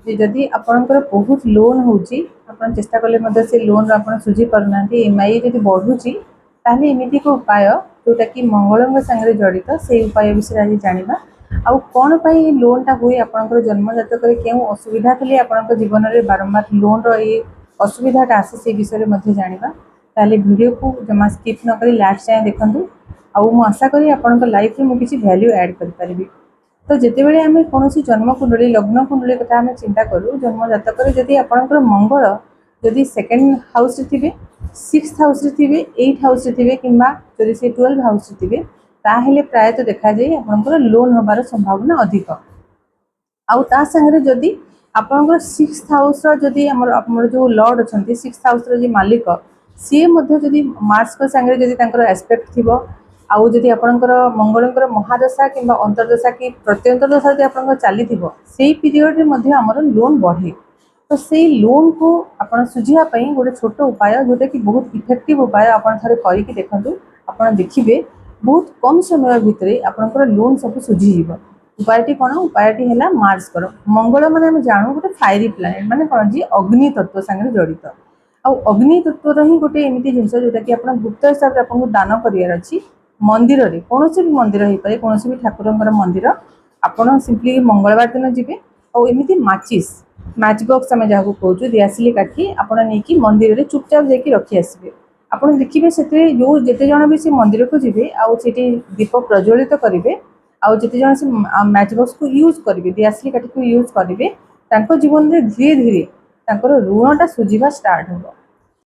जदि आपणकर बहुत लोन होची आपण चेष्टा कले मध्य से लोन आपण सुझी पारुना ईएमआई जदि बढ़ुची ताहले एमिति को उपाय जोटा कि मंगल संगे जड़ित से उपाय विषय आज जानिबा आउ कौन पाई लोनटा हुए आपणकर जन्म जातक क्यों असुविधा थे आपण जीवन में बारंबार लोन रे असुविधाटा आसे से विषय में जानिबा ताहले वीडियो को जमा स्किप न करी लास्ट जाए देखंतु आउ मु आशा करी आपणकर लाइफ में मु किछि वैल्यू ऐड कर परिबी। तो जितेबाला आम कौन जन्म कुंडली लग्न कुंडली कथा आम चिंता करूँ जन्म जातक जदि आपणकर मंगल जदि सेकेंड हाउस थे 6th हाउस थे 8th हाउस थे कि से 12 हाउस थे ताहले प्रायतः देखा जाए आपणकर लोन होबार संभावना अधिक आउ ता संगे जदि आपणकर 6th हाउस जदि आमर जो लॉर्ड अच्छा 6th हाउस जो मालिक सी जदि मार्स संगे जदि एस्पेक्ट थी आउ जदि आपणकर मंगलकर महादशा कि अंतर्दशा कि प्रत्यंतरदशा जब आप चली से पीरियड में आमर लोन बढ़े तो से लोन को आप सुझापी गोटे छोट उपाय जोटा कि बहुत इफेक्टिव उपाय आप करके देखूँ आप देखिए बहुत कम समय भितर आपणकर लोन सब सुझीज उपायटी कौन उपायटी है मार्स कर मंगल मैंने आम जानू गोटे फायरी प्लानेट माने कौन जी अग्नि तत्व सागर जड़ित आउ अग्नि तत्वर ही गोटे एमती जिन जोटा कि आप गुप्त हिसाब से आपको दान करार अच्छी मंदिर रे कौन भी मंदिर हो पाए कौन भी ठाकुर मंदिर आपड़ सिंपली मंगलवार दिन जी और एमती माचिस मैच बॉक्स आम जहाँ कहूँ दिआसिली काठी आपड़ नहीं मंदिर में चुपचाप जाकि रखी आसबे आप देखिए से जो जिते जन भी से मंदिर को जी आठ दीप प्रज्वलित करेंगे आउ जिते जन से मैच बॉक्स को यूज करेंगे दिआसिली काठी को यूज करेंगे जीवन में धीरे धीरे ऋणटा सुझा स्टार्ट हो